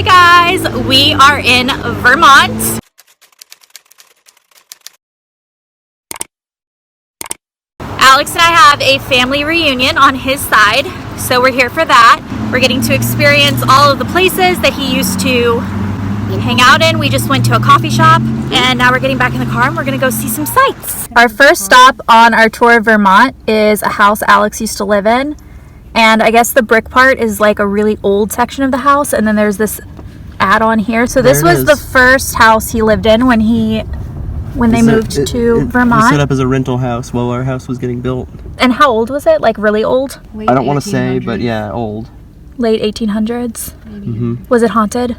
Hi guys, we are in Vermont. Alex and I have a family reunion on his side, so we're here for that. We're getting to experience all of the places that he used to hang out in. We just went to a coffee shop and now we're getting back in the car and we're gonna go see some sights. Our first stop on our tour of Vermont is a house Alex used to live in. And I guess the brick part is like a really old section of the house, and then there's this add-on here. So this was the first house he lived in when they moved to Vermont. It set up as a rental house while our house was getting built. And how old was it? Like really old? I don't want to say, but yeah, old. Late 1800s? Mm-hmm. Was it haunted?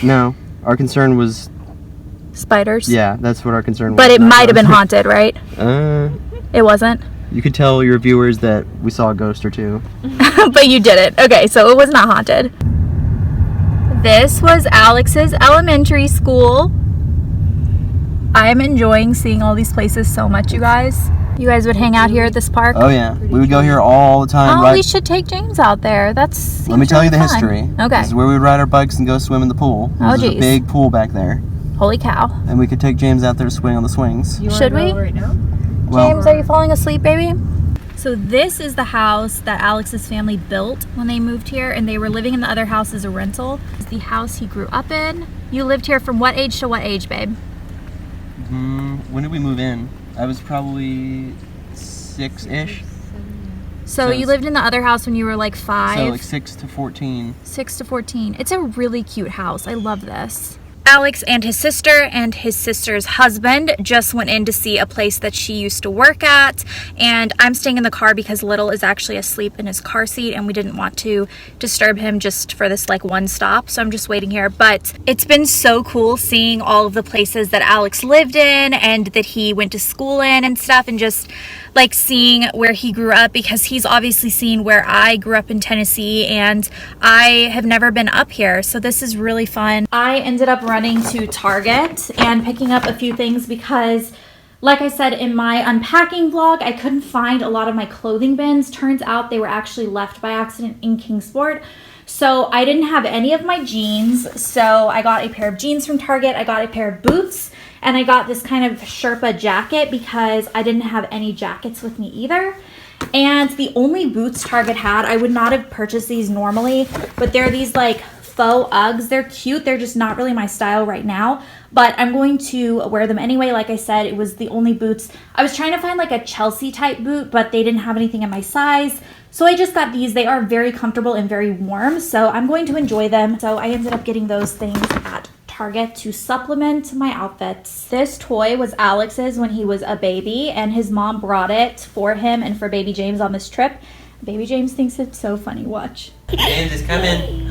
No. Our concern was... spiders? Yeah, that's what our concern was. But it might have been haunted, right? It wasn't? You could tell your viewers that we saw a ghost or two. But you didn't. Okay, so it was not haunted. This was Alex's elementary school. I'm enjoying seeing all these places so much, you guys. You guys would hang out here at this park? Oh yeah, we would go here all the time. Oh, we should take James out there. Let me tell you the history. Okay. This is where we would ride our bikes and go swim in the pool. There's a big pool back there. Holy cow. And we could take James out there to swing on the swings. Should we? Right now? James, are you falling asleep, baby? So this is the house that Alex's family built when they moved here, and they were living in the other house as a rental. It's the house he grew up in. You lived here from what age to what age, babe? When did we move in? I was probably 6-ish. So you lived in the other house when you were like 5? So like 6 to 14. 6 to 14. It's a really cute house. I love this. Alex and his sister's husband just went in to see a place that she used to work at, and I'm staying in the car because Little is actually asleep in his car seat and we didn't want to disturb him just for this like one stop, so I'm just waiting here. But it's been so cool seeing all of the places that Alex lived in and that he went to school in and stuff, and just like seeing where he grew up, because he's obviously seen where I grew up in Tennessee and I have never been up here, so this is really fun. I ended up running to Target and picking up a few things because, like I said in my unpacking vlog, I couldn't find a lot of my clothing bins. Turns out they were actually left by accident in Kingsport. So I didn't have any of my jeans, so I got a pair of jeans from Target. I got a pair of boots, and I got this kind of Sherpa jacket because I didn't have any jackets with me either. And the only boots Target had, I would not have purchased these normally, but they're these like faux Uggs. They're cute. They're just not really my style right now, but I'm going to wear them anyway. Like I said, it was the only boots. I was trying to find like a Chelsea type boot, but they didn't have anything in my size. So I just got these. They are very comfortable and very warm, so I'm going to enjoy them. So I ended up getting those things at Target to supplement my outfits. This toy was Alex's when he was a baby, and his mom brought it for him and for baby James on this trip. Baby James thinks it's so funny. Watch. James is coming.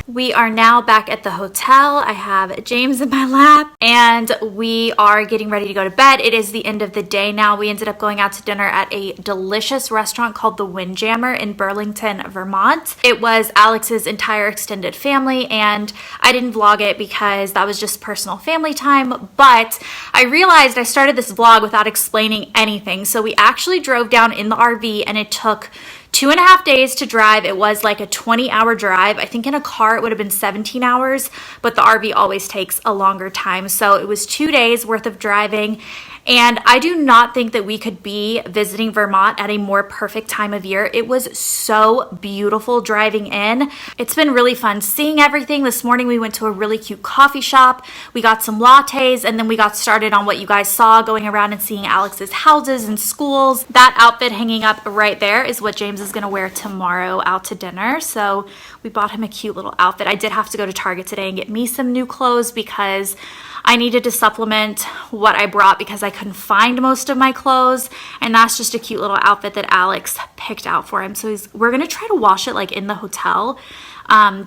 We are now back at the hotel. I have James in my lap and we are getting ready to go to bed. It is the end of the day now. We ended up going out to dinner at a delicious restaurant called the Windjammer in Burlington, Vermont. It was Alex's entire extended family, and I didn't vlog it because that was just personal family time, but I realized I started this vlog without explaining anything. So we actually drove down in the RV and it took 2.5 days to drive. It was like a 20-hour drive. I think in a car it would have been 17 hours, but the RV always takes a longer time. So it was 2 days worth of driving. And I do not think that we could be visiting Vermont at a more perfect time of year. It was so beautiful driving in. It's been really fun seeing everything. This morning we went to a really cute coffee shop. We got some lattes, and then we got started on what you guys saw, going around and seeing Alex's houses and schools. That outfit hanging up right there is what James is gonna wear tomorrow out to dinner. So we bought him a cute little outfit. I did have to go to Target today and get me some new clothes because I needed to supplement what I brought because I couldn't find most of my clothes, and that's just a cute little outfit that Alex picked out for him. So we're gonna try to wash it like in the hotel,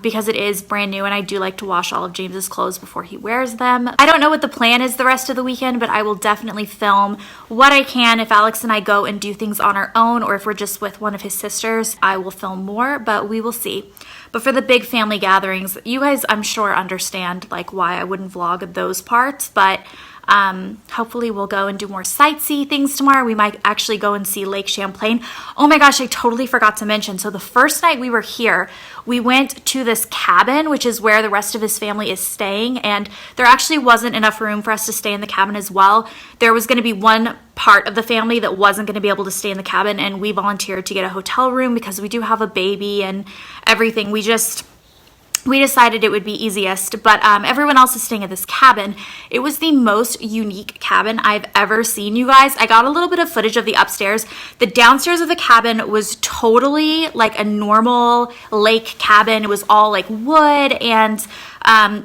because it is brand new and I do like to wash all of James's clothes before he wears them. I don't know what the plan is the rest of the weekend, but I will definitely film what I can. If Alex and I go and do things on our own, or if we're just with one of his sisters, I will film more, but we will see. But for the big family gatherings, you guys, I'm sure, understand like why I wouldn't vlog those parts, but hopefully we'll go and do more sightsee things tomorrow. We might actually go and see Lake Champlain. Oh my gosh, I totally forgot to mention. So the first night we were here, we went to this cabin, which is where the rest of his family is staying. And there actually wasn't enough room for us to stay in the cabin as well. There was going to be one part of the family that wasn't going to be able to stay in the cabin, and we volunteered to get a hotel room because we do have a baby and everything. We decided it would be easiest, but everyone else is staying at this cabin. It was the most unique cabin I've ever seen, you guys. I got a little bit of footage of the upstairs. The downstairs of the cabin was totally like a normal lake cabin. It was all like wood, and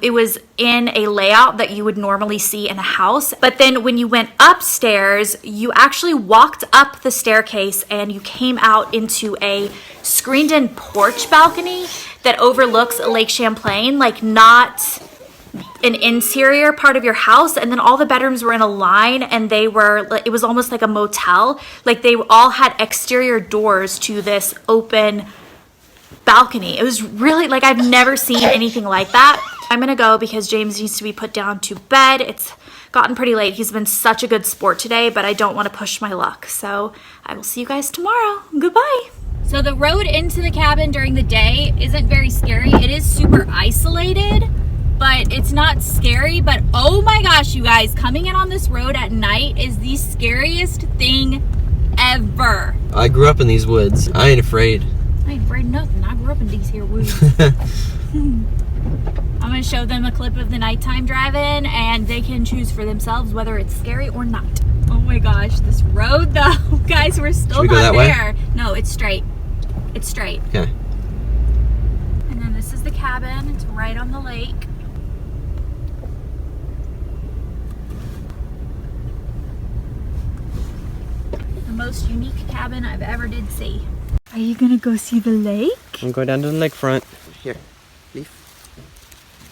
it was in a layout that you would normally see in a house. But then when you went upstairs, you actually walked up the staircase and you came out into a screened-in porch balcony that overlooks Lake Champlain, like not an interior part of your house. And then all the bedrooms were in a line, and it was almost like a motel. Like they all had exterior doors to this open balcony. It was really like, I've never seen anything like that. I'm gonna go because James needs to be put down to bed. It's gotten pretty late. He's been such a good sport today, but I don't want to push my luck. So I will see you guys tomorrow. Goodbye. So the road into the cabin during the day isn't very scary. It is super isolated, but it's not scary. But oh my gosh, you guys, coming in on this road at night is the scariest thing ever. I grew up in these woods. I ain't afraid. I ain't afraid of nothing. I grew up in these here woods. I'm going to show them a clip of the nighttime drive-in, and they can choose for themselves whether it's scary or not. Oh my gosh, this road though. Guys, we're still not there. No, it's straight. It's straight. Okay. And then this is the cabin. It's right on the lake. The most unique cabin I've ever did see. Are you gonna go see the lake? I'm going down to the lakefront. Here, leaf.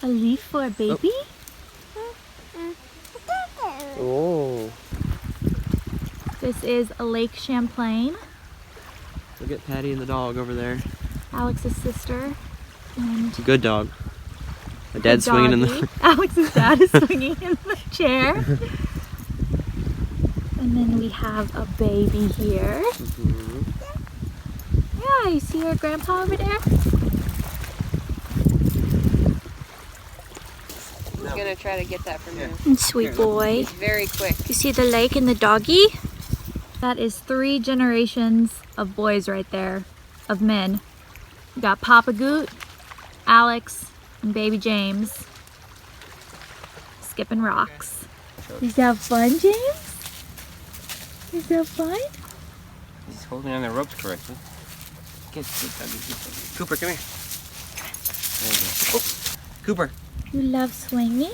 A leaf for a baby? Oh. This is a Lake Champlain. Look at Patty and the dog over there. Alex's sister. And it's a good dog. My dad's swinging in the... Alex's dad is swinging in the chair. And then we have a baby here. Mm-hmm. Yeah, you see your grandpa over there? I'm gonna try to get that from you. Sweet boy. He's very quick. You see the lake and the doggy? That is 3 generations of boys right there, of men. You got Papa Goot, Alex, and baby James. Skipping rocks. Is that fun, James? Is that fun? He's holding on the ropes correctly. Get Cooper, come here. There you go. Oh, Cooper. You love swinging?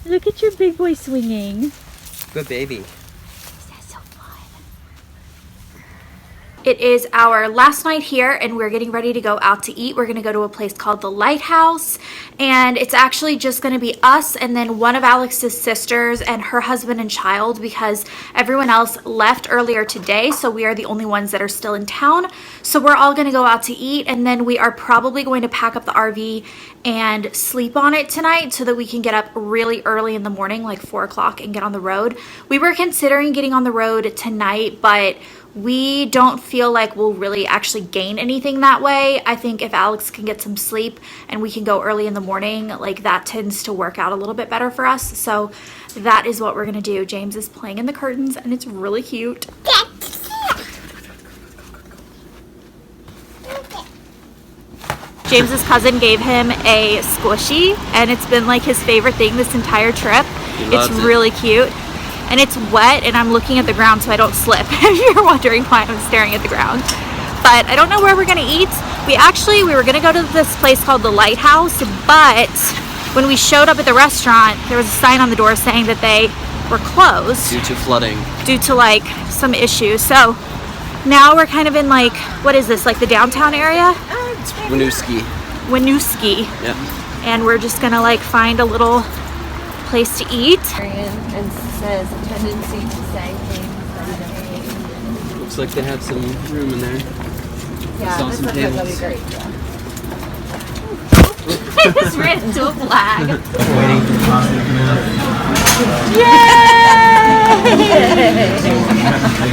Look at your big boy swinging. Good baby. That's so fun. It is our last night here, and we're getting ready to go out to eat. We're gonna go to a place called the Lighthouse, and it's actually just gonna be us and then one of Alex's sisters and her husband and child, because everyone else left earlier today, so we are the only ones that are still in town. So we're all gonna go out to eat, and then we are probably going to pack up the RV and sleep on it tonight so that we can get up really early in the morning, like 4 o'clock, and get on the road. We were considering getting on the road tonight, but we don't feel like we'll really actually gain anything that way. I think if Alex can get some sleep and we can go early in the morning, like that tends to work out a little bit better for us. So that is what we're gonna do. James is playing in the curtains and it's really cute. James's cousin gave him a squishy, and it's been like his favorite thing this entire trip. It's really cute. And it's wet, and I'm looking at the ground so I don't slip, if you're wondering why I'm staring at the ground. But I don't know where we're gonna eat. We were gonna go to this place called the Lighthouse, but when we showed up at the restaurant, there was a sign on the door saying that they were closed. Due to flooding. Due to like some issues. So Now we're kind of in like, what is this, like the downtown area? It's Winooski. Winooski. Yeah. And we're just gonna like find a little place to eat. And says a tendency to say things. Looks like they have some room in there. Yeah, saw this some looks like that'll be tables. great. Yeah. I just ran into a flag. Waiting for pasta to come out.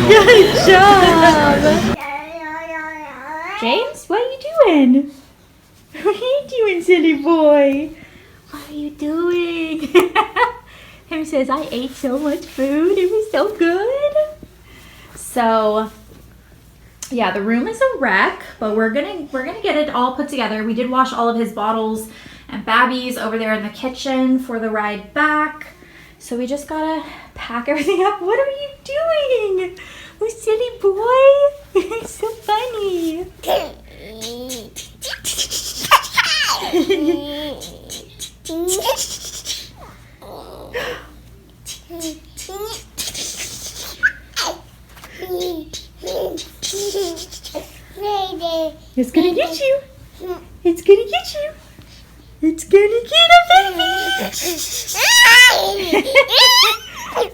Good job. James, what are you doing? What are you doing, silly boy? What are you doing? Him says, I ate so much food. It was so good. So, yeah, the room is a wreck, but we're gonna get it all put together. We did wash all of his bottles and babbies over there in the kitchen for the ride back. So we just gotta pack everything up. What are you doing? Oh, silly boy. It's so funny. It's gonna get you. It's gonna get you. It's gonna get a baby.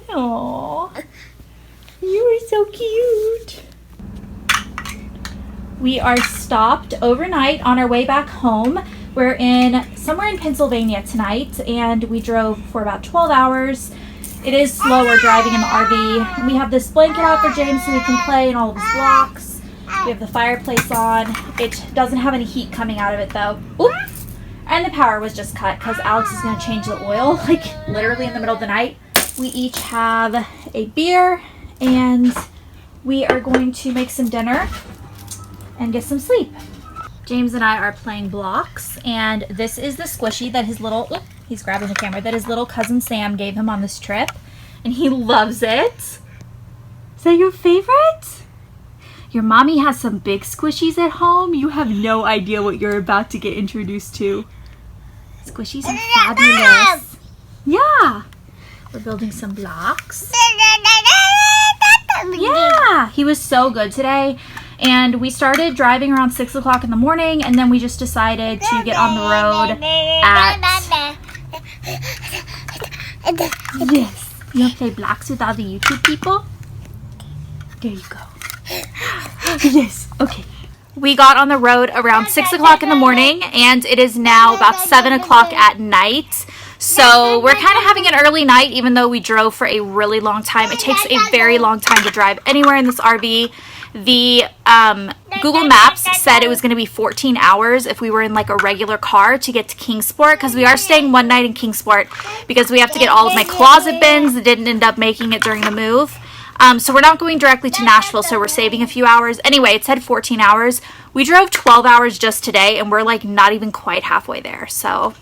Aww. You are so cute. We are stopped overnight on our way back home. We're somewhere in Pennsylvania tonight, and we drove for about 12 hours. It is slower driving in the RV. We have this blanket out for James so he can play in all of his blocks. We have the fireplace on. It doesn't have any heat coming out of it though. Oops. And the power was just cut because Alex is going to change the oil like literally in the middle of the night. We each have a beer and we are going to make some dinner and get some sleep. James and I are playing blocks, and this is the squishy that his little, he's grabbing the camera, that his little cousin Sam gave him on this trip, and he loves it. Is that your favorite? Your mommy has some big squishies at home. You have no idea what you're about to get introduced to. Squishies are fabulous. Yeah. We're building some blocks. Yeah, he was so good today. And we started driving around 6 o'clock in the morning, and then we just decided to get on the road at... Yes. You want to play blocks with all the YouTube people? There you go. Yes. Okay. We got on the road around 6 o'clock in the morning, and it is now about 7 o'clock at night. So we're kind of having an early night, even though we drove for a really long time. It takes a very long time to drive anywhere in this RV. The Google Maps said it was going to be 14 hours if we were in like a regular car to get to Kingsport, because we are staying one night in Kingsport because we have to get all of my closet bins that didn't end up making it during the move. So we're not going directly to Nashville, so we're saving a few hours. Anyway, it said 14 hours. We drove 12 hours just today, and we're like not even quite halfway there. So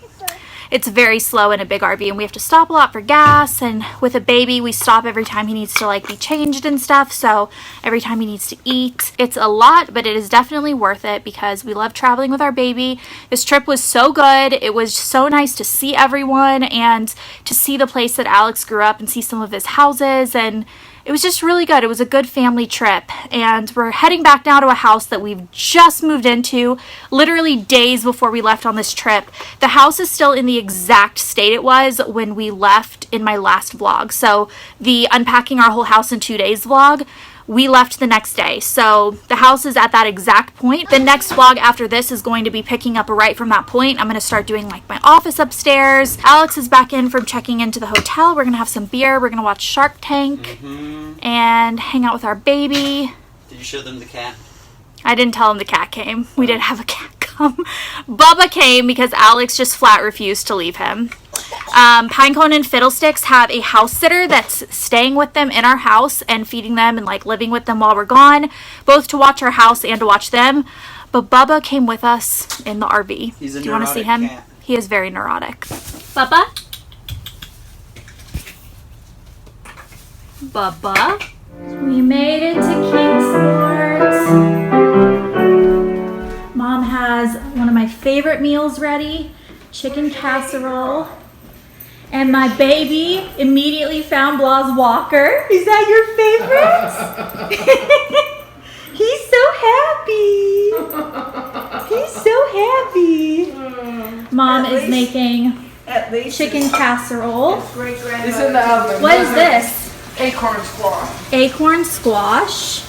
it's very slow in a big RV, and we have to stop a lot for gas, and with a baby we stop every time he needs to like be changed and stuff, so every time he needs to eat. It's a lot, but it is definitely worth it because we love traveling with our baby. This trip was so good. It was so nice to see everyone and to see the place that Alex grew up and see some of his houses, and it was just really good. It was a good family trip, and we're heading back now to a house that we've just moved into literally days before we left on this trip. The house is still in the exact state it was when we left in my last vlog. So the unpacking our whole house in 2 days vlog, we left the next day. So the house is at that exact point. The next vlog after this is going to be picking up right from that point. I'm going to start doing like my office upstairs. Alex is back in from checking into the hotel. We're going to have some beer. We're going to watch Shark Tank and hang out with our baby. Did you show them the cat? I didn't tell him the cat came. We did have a cat come. Bubba came because Alex just flat refused to leave him. Pinecone and Fiddlesticks have a house sitter that's staying with them in our house and feeding them and like living with them while we're gone, both to watch our house and to watch them. But Bubba came with us in the RV. He's a Do you want to see him? cat. He is very neurotic. Bubba? Bubba? We made it to Kingsport. Mom has one of my favorite meals ready, chicken casserole. And my baby immediately found Blah's walker. Is that your favorite? Mom At is least- making At least chicken casserole. great It's in grandmother. the oven. What is this? Acorn squash. Acorn squash.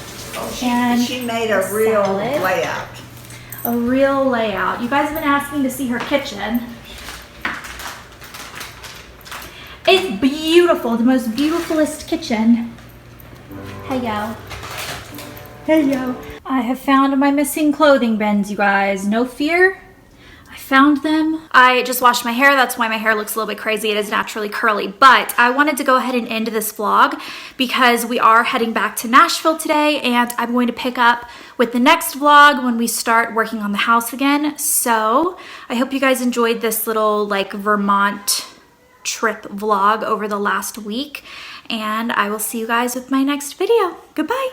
And She made a a real salad. layout. A real layout. You guys have been asking to see her kitchen. It's beautiful, the most beautifulest kitchen. Hey yo. Hey yo. I have found my missing clothing bins, you guys. No fear. I found them. I just washed my hair. That's why my hair looks a little bit crazy. It is naturally curly, but I wanted to go ahead and end this vlog because we are heading back to Nashville today, and I'm going to pick up with the next vlog when we start working on the house again. So I hope you guys enjoyed this little like Vermont trip vlog over the last week, and I will see you guys with my next video. Goodbye.